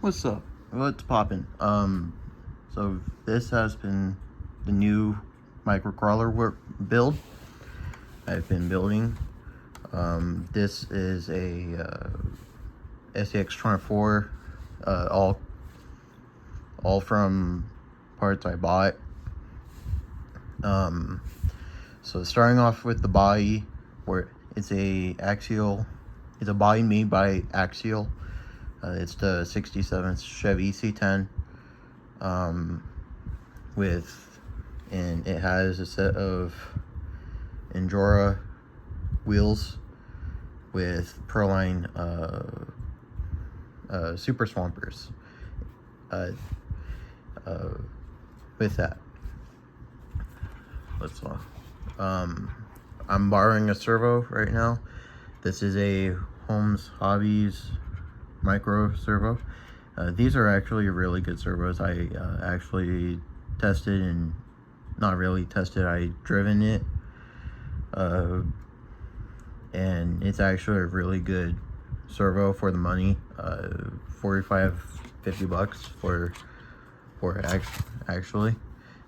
What's up? What's poppin'? So this has been the new microcrawler build I've been building. This is a SCX24, all from parts I bought. So starting off with the body, where it's a body made by Axial. It's the 67 Chevy C10, and it has a set of Endura wheels with Proline Super Swampers. With that, I'm borrowing a servo right now. This is a Holmes Hobbies micro servo. These are actually really good servos. I actually tested, and not really tested, I driven it, and it's actually a really good servo for the money. 45-50 bucks for it. Actually,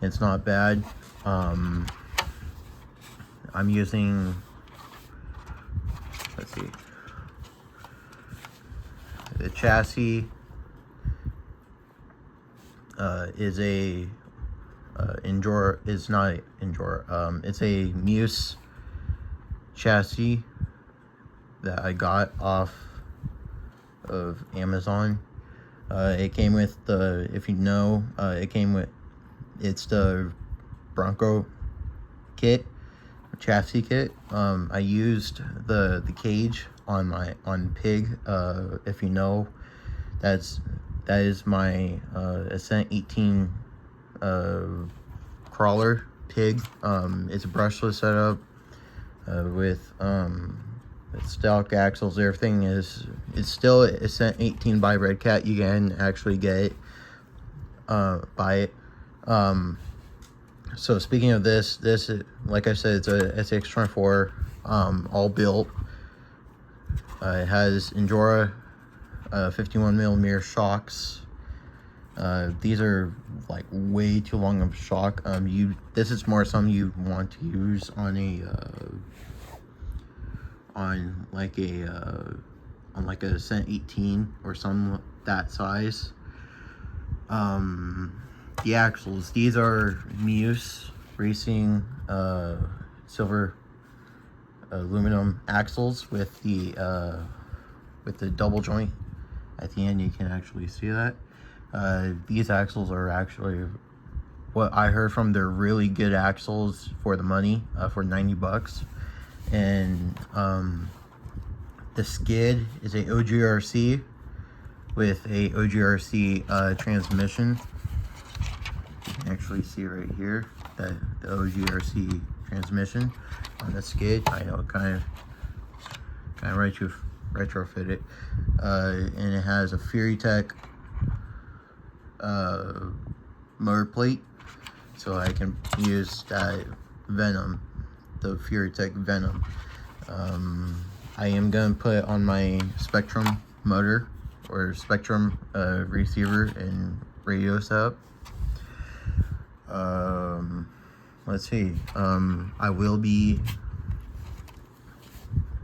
it's not bad. I'm using, let's see, the chassis is a Endura, is not Endura, it's a Muse chassis that I got off of Amazon. It came with the, if you know, it's the Bronco kit, chassis kit. I used the cage on Pig. If you know, that is my Ascent 18 crawler Pig. It's a brushless setup with stock axles. Everything is, it's still Ascent 18 by Red Cat. You can actually get it, buy it. So speaking of this, like I said, it's a SCX24, all built. It has Endura 51mm shocks. These are like way too long of a shock. This is more something you want to use on like a Ascent 18 or something that size. The axles, these are Muse Racing silver aluminum axles with the double joint at the end. You can actually see that. These axles are actually, what I heard from, they're really good axles for the money, for 90 bucks. And the skid is a OGRC with a OGRC transmission. You can actually see right here that the OGRC transmission on the skid. I know, kind of retrofit it, and it has a Fury Tech motor plate, so I can use that Venom, the Fury Tech Venom. I am gonna put on my Spectrum motor, or Spectrum receiver and radio setup. Let's see, I will be,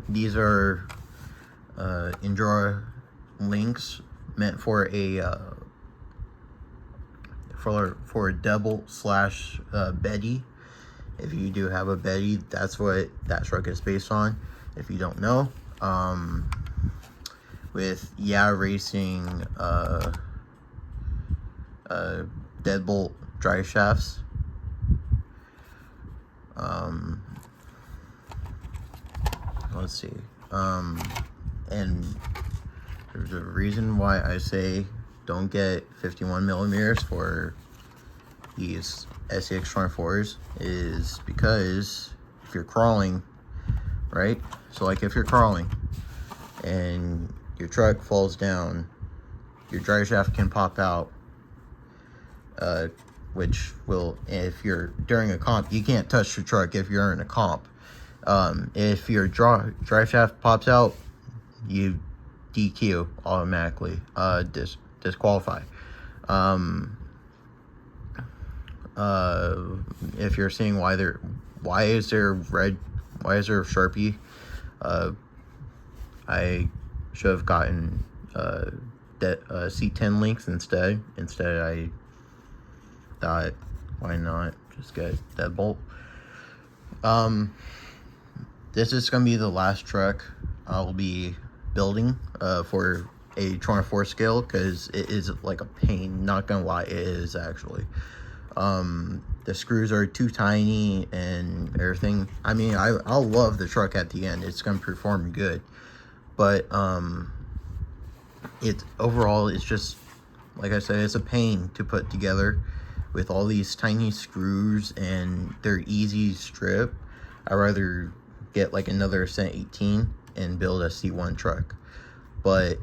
these are Endura links meant for a for a double slash Betty. If you do have a Betty, that's what that truck is based on. If you don't know, with Racing deadbolt drive shafts. Let's see, and there's a reason why I say don't get 51mm for these SCX24s, is because if you're crawling, right? So like if you're crawling and your truck falls down, your drive shaft can pop out, which will, if you're during a comp, you can't touch your truck if you're in a comp. If your drive shaft pops out, you DQ automatically. disqualify. If you're seeing why is there Sharpie, I should have gotten C10 links instead. Instead, I thought, why not just get deadbolt? This is gonna be the last truck I'll be building for a 24 scale, because it is like a pain. Not gonna lie, it is actually. The screws are too tiny and everything. I mean, I'll love the truck at the end. It's gonna perform good, but it overall, it's just, like I said, it's a pain to put together with all these tiny screws, and they're easy strip. I'd rather get like another Ascent 18 and build a C1 truck, but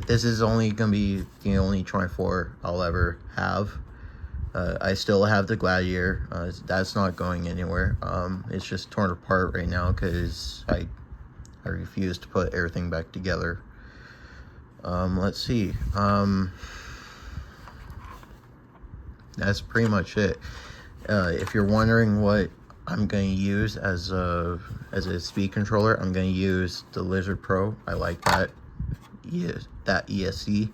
this is only gonna be the only 24 I'll ever have. I still have the Gladiator. That's not going anywhere. It's just torn apart right now because I refuse to put everything back together. Let's see. That's pretty much it. If you're wondering what I'm going to use as a speed controller, I'm going to use the Lizard Pro. I like that. That ESC,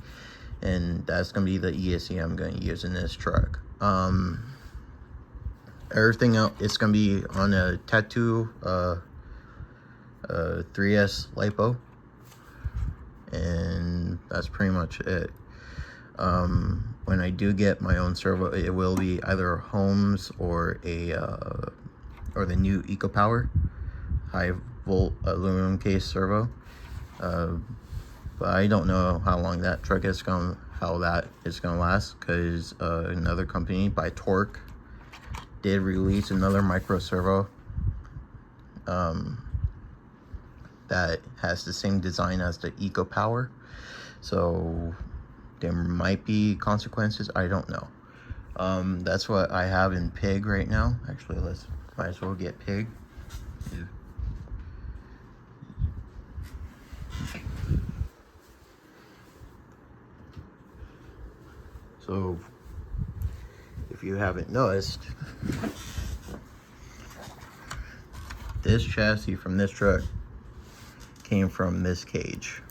and that's going to be the ESC I'm going to use in this truck. Everything else, it's going to be on a Tattoo 3S LiPo, and that's pretty much it. When I do get my own servo, it will be either Holmes or the new EcoPower high volt aluminum case servo. But I don't know how long that truck is going, how that is going to last, because another company by Torque did release another micro servo that has the same design as the EcoPower, so there might be consequences. I don't know. That's what I have in Pig right now. Actually, might as well get Pig. So, if you haven't noticed, this chassis from this truck came from this cage.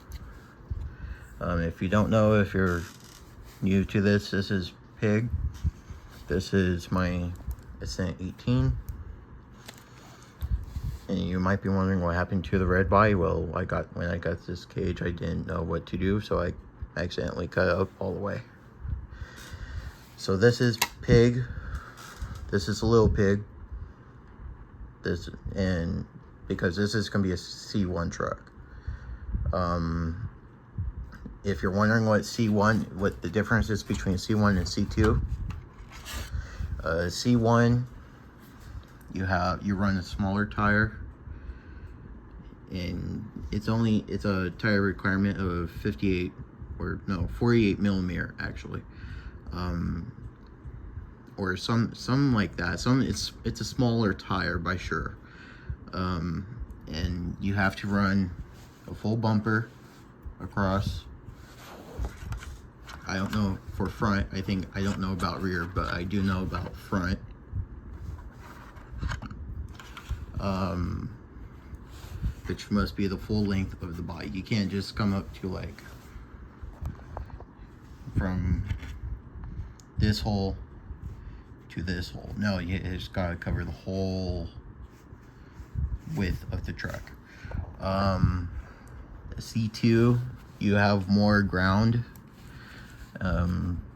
If you don't know, if you're new to this is Pig. This is my Ascent 18. And you might be wondering what happened to the red body. Well, when I got this cage, I didn't know what to do, so I accidentally cut it up all the way. So this is Pig. This is a Lil Pig. And because this is gonna be a C1 truck. If you're wondering what the difference is between C1 and C2, C1, you run a smaller tire, and it's a tire requirement of 48 millimeter actually, or some like that. It's a smaller tire by sure, and you have to run a full bumper across. I don't know for front. I don't know about rear, but I do know about front. Which must be the full length of the body. You can't just come up to like from this hole to this hole. No, you just gotta cover the whole width of the truck. C2, you have more ground.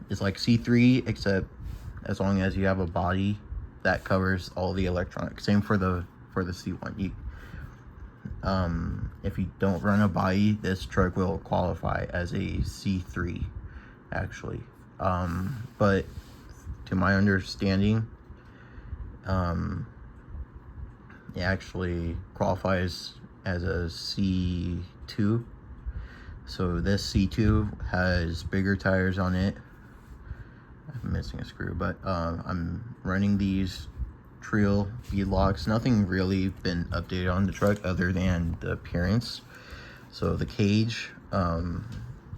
It's like C3, except as long as you have a body that covers all the electronics. Same for the C1. If you don't run a body, this truck will qualify as a C3 actually, but to my understanding, it actually qualifies as a C2. So this C2 has bigger tires on it. I'm missing a screw, but I'm running these Trio beadlocks. Nothing really been updated on the truck other than the appearance. So the cage,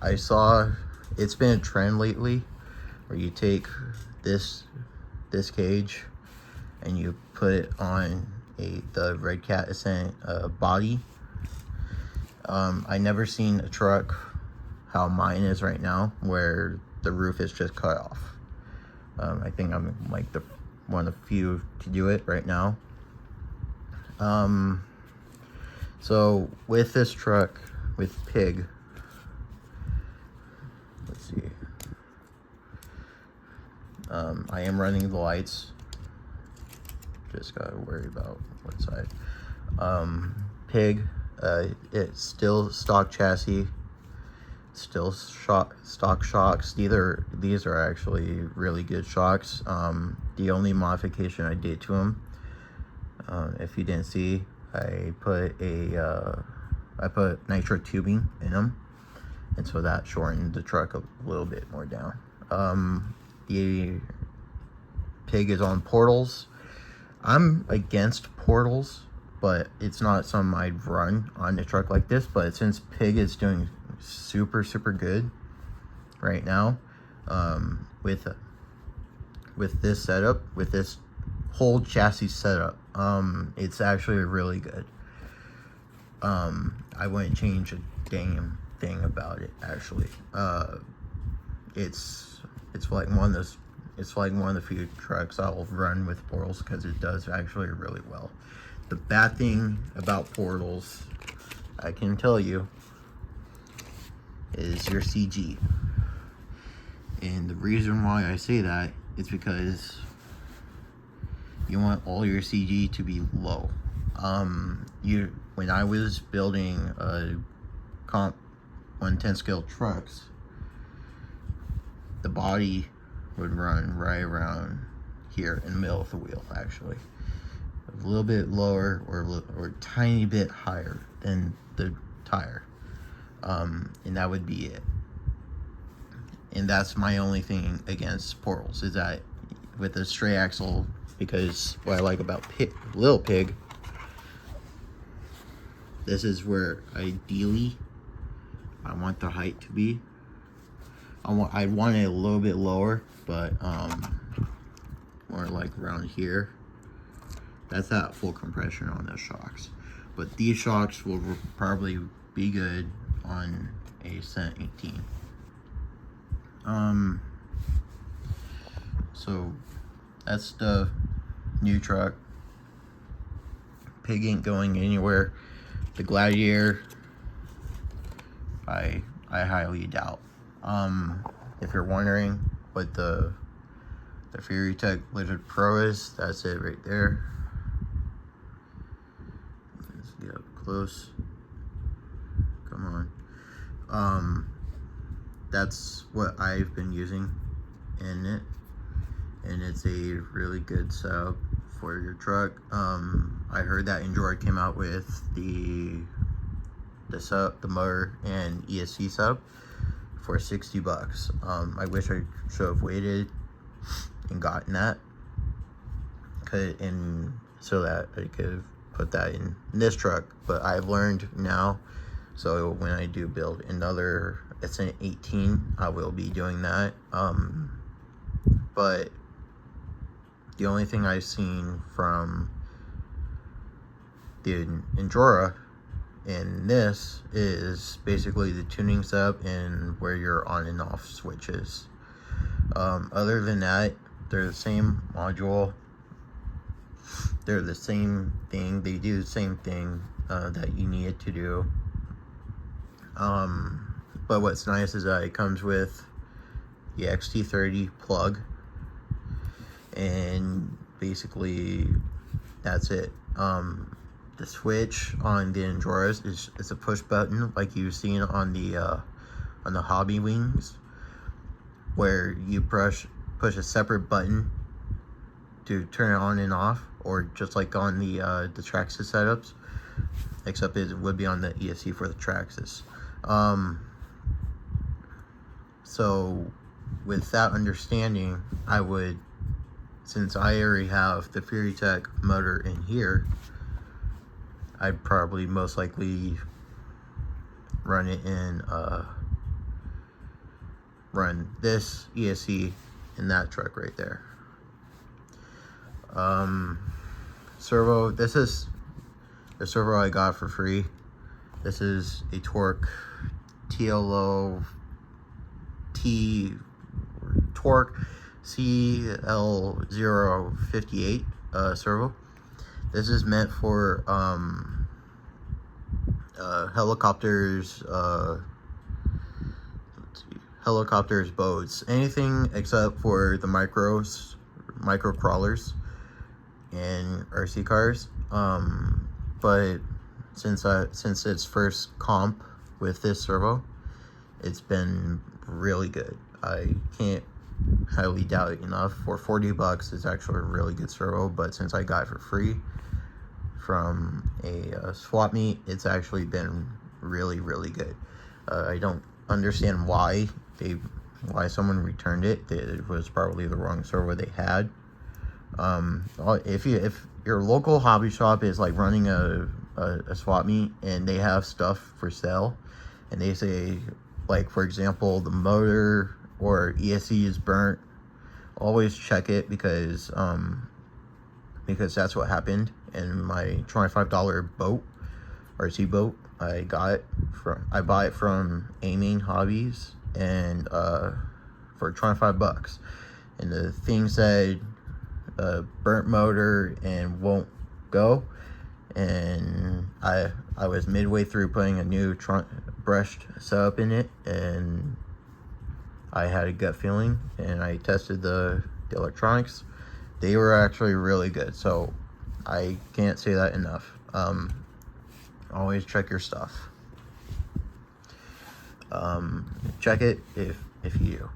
I saw it's been a trend lately where you take this cage and you put it on the Red Cat Ascent body. I never seen a truck how mine is right now, where the roof is just cut off. I think I'm like one of the few to do it right now. So with this truck, with Pig, let's see. I am running the lights. Just gotta worry about what side. Pig, it's still stock chassis, still stock shocks. These are actually really good shocks. The only modification I did to them, if you didn't see, I put nitro tubing in them, and so that shortened the truck a little bit more down. The Pig is on portals. I'm against portals, but it's not something I'd run on a truck like this. But since Pig is doing super good right now, with this setup, with this whole chassis setup, it's actually really good. I wouldn't change a damn thing about it, actually. It's like one of those. It's like one of the few trucks I will run with portals because it does actually really well. The bad thing about portals, I can tell you, is your CG. And the reason why I say that is because you want all your CG to be low. When I was building comp 110 scale trucks, the body would run right around here in the middle of the wheel, actually. A little bit lower or a tiny bit higher than the tire. And that would be it. And that's my only thing against portals, is that with a straight axle, because what I like about Lil Pig, this is where ideally I want the height to be. I want it a little bit lower, but more like around here. That's at full compression on those shocks. But these shocks will probably be good on a Ascent 18. So that's the new truck. Pig ain't going anywhere. The Gladiator, I highly doubt. If you're wondering what the Fury Tech Lizard Pro is, that's it right there. Let's get up close. Come on. That's what I've been using in it, and it's a really good setup for your truck. I heard that Enjoy came out with the setup, the motor and ESC setup for $60. I wish I should have waited and gotten that, and so that I could have put that in this truck. But I've learned now, so when I do build another Ascent 18, I will be doing that. But the only thing I've seen from the Endura in this is basically the tuning setup and where your on and off switches. Other than that, they're the same module. They're the same thing. They do the same thing that you need it to do. But what's nice is that it comes with the XT30 plug, and basically that's it. The switch on the Enduras is a push button, like you've seen on the Hobby Wings, where you push a separate button to turn it on and off, or just like on the Traxxas setups, except it would be on the ESC for the Traxxas. So with that understanding, I would, since I already have the Fury Tech motor in here, I'd probably most likely run it in run this ESC in that truck right there. Servo, this is the servo I got for free. This is a Torque TLO Torque CL058 servo. This is meant for helicopters, helicopters, boats, anything except for the micro crawlers and RC cars. But since its first comp with this servo, it's been really good. I can't highly doubt it enough. For 40 bucks, it's actually a really good servo, but since I got it for free from a swap meet, it's actually been really, really good. I don't understand why someone returned it. It was probably the wrong servo they had. If your local hobby shop is like running a swap meet and they have stuff for sale, and they say, like, for example, the motor or ESC is burnt, always check it, because that's what happened in my $25 boat, RC boat. I bought it from Aiming Hobbies, and for 25 bucks, and the thing said burnt motor and won't go, and I was midway through putting a new brushed setup in it, and I had a gut feeling, and I tested the electronics. They were actually really good, so I can't say that enough. Always check your stuff. Check it if you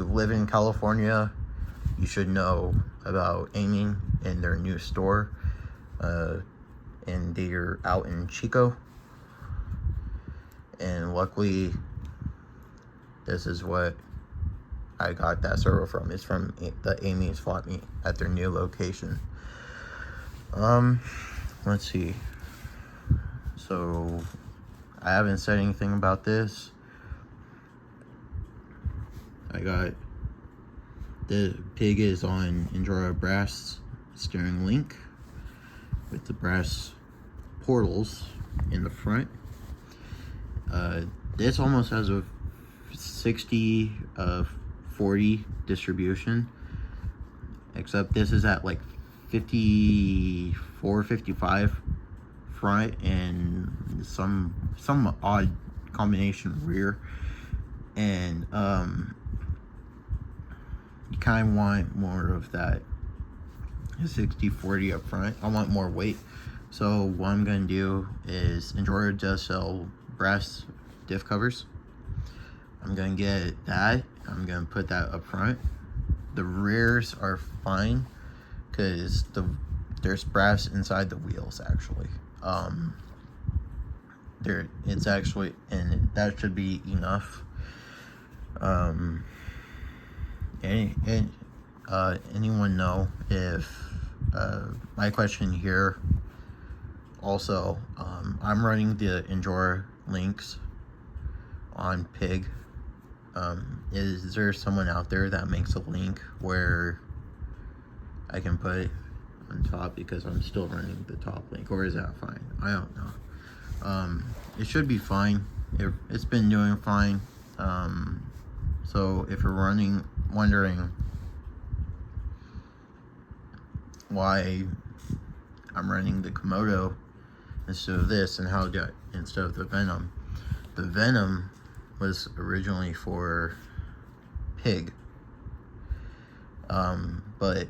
live in California, you should know about Aiming and their new store, and they're out in Chico. And luckily, this is what I got that servo from. It's from the Amy's Swap Meet at their new location. Let's see. So I haven't said anything about this. I got the Pig is on Endura brass steering link with the brass portals in the front. This almost has a 60-40 distribution, except this is at like 54-55 front and some odd combination rear, and you kind of want more of that 60-40 up front. I want more weight, so what I'm gonna do is Enduro does sell brass diff covers. I'm gonna get that. I'm gonna put that up front. The rears are fine because there's brass inside the wheels actually. It's actually, and that should be enough. Anyone know if my question here also, I'm running the Endura links on Pig. Is there someone out there that makes a link where I can put it on top, because I'm still running the top link, or is that fine? I don't know. It should be fine. It's been doing fine. So if you're wondering why I'm running the Komodo instead of this, and instead of the Venom was originally for Pig, but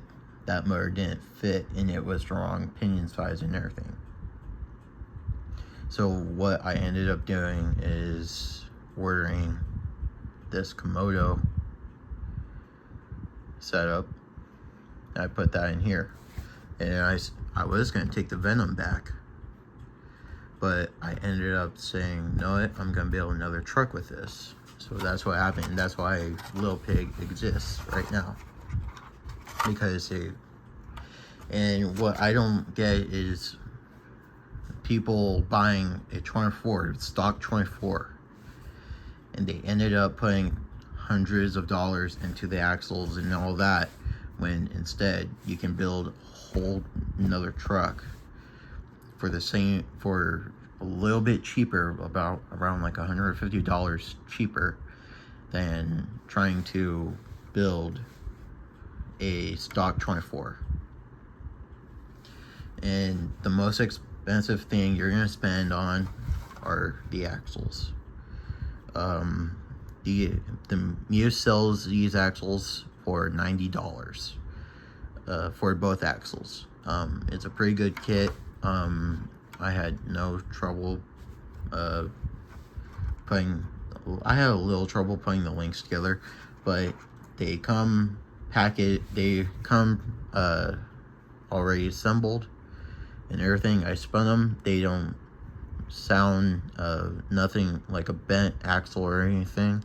that motor didn't fit and it was the wrong pinion size and everything. So what I ended up doing is ordering this Komodo setup. I put that in here, and I was gonna take the Venom back, but I ended up saying, no, I'm gonna build another truck with this. So that's what happened. That's why Lil Pig exists right now, because and what I don't get is people buying a 24 stock 24 and they ended up putting hundreds of dollars into the axles and all that, when instead you can build a whole another truck for the same, for a little bit cheaper, about around like $150 cheaper than trying to build a stock 24. And the most expensive thing you're gonna spend on are the axles. The Muse sells these axles for $90 for both axles. It's a pretty good kit. I had no trouble putting. I had a little trouble putting the links together, but they come They come already assembled and everything. I spun them. They don't sound nothing like a bent axle or anything,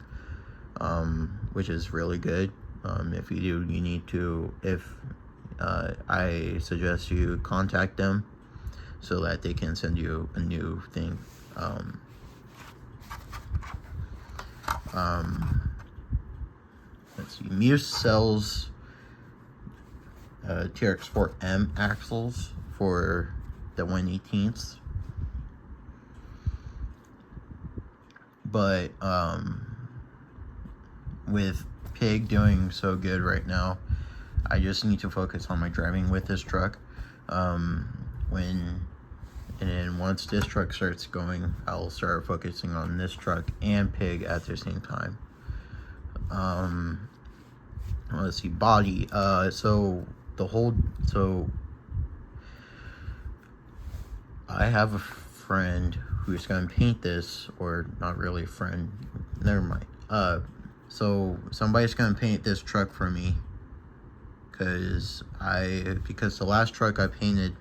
which is really good. If you do, you need to, I suggest you contact them so that they can send you a new thing. Let's see, Muse sells TRX4M axles for the 1/18. But with Pig doing so good right now, I just need to focus on my driving with this truck. And then once this truck starts going, I'll start focusing on this truck and Pig at the same time. Let's see, body. So I have a friend who's gonna paint this, or not really a friend. Never mind. So somebody's gonna paint this truck for me, because the last truck I painted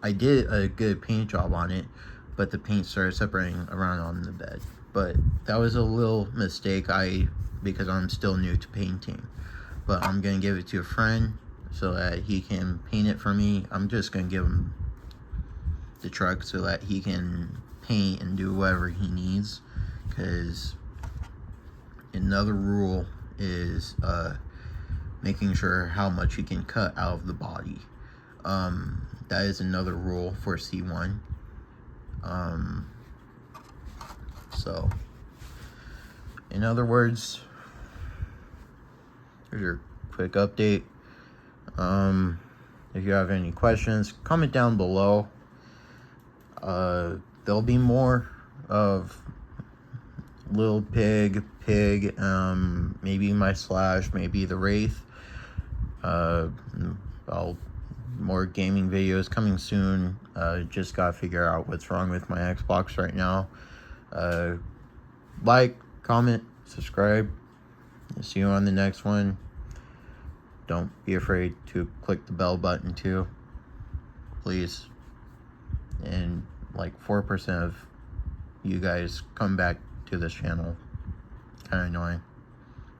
I did a good paint job on it, but the paint started separating around on the bed. But that was a little mistake, because I'm still new to painting. But I'm gonna give it to a friend so that he can paint it for me. I'm just gonna give him the truck so that he can paint and do whatever he needs, because another rule is making sure how much you can cut out of the body. That is another rule for C1. So in other words, here's your quick update. If you have any questions, comment down below. There'll be more of Lil Pig, maybe my Slash, maybe the Wraith. More gaming videos coming soon. Just gotta figure out what's wrong with my Xbox right now. Like, comment, subscribe. See you on the next one. Don't be afraid to click the bell button too, please. And like 4% of you guys come back to this channel. Kind of annoying.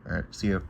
Alright, see you.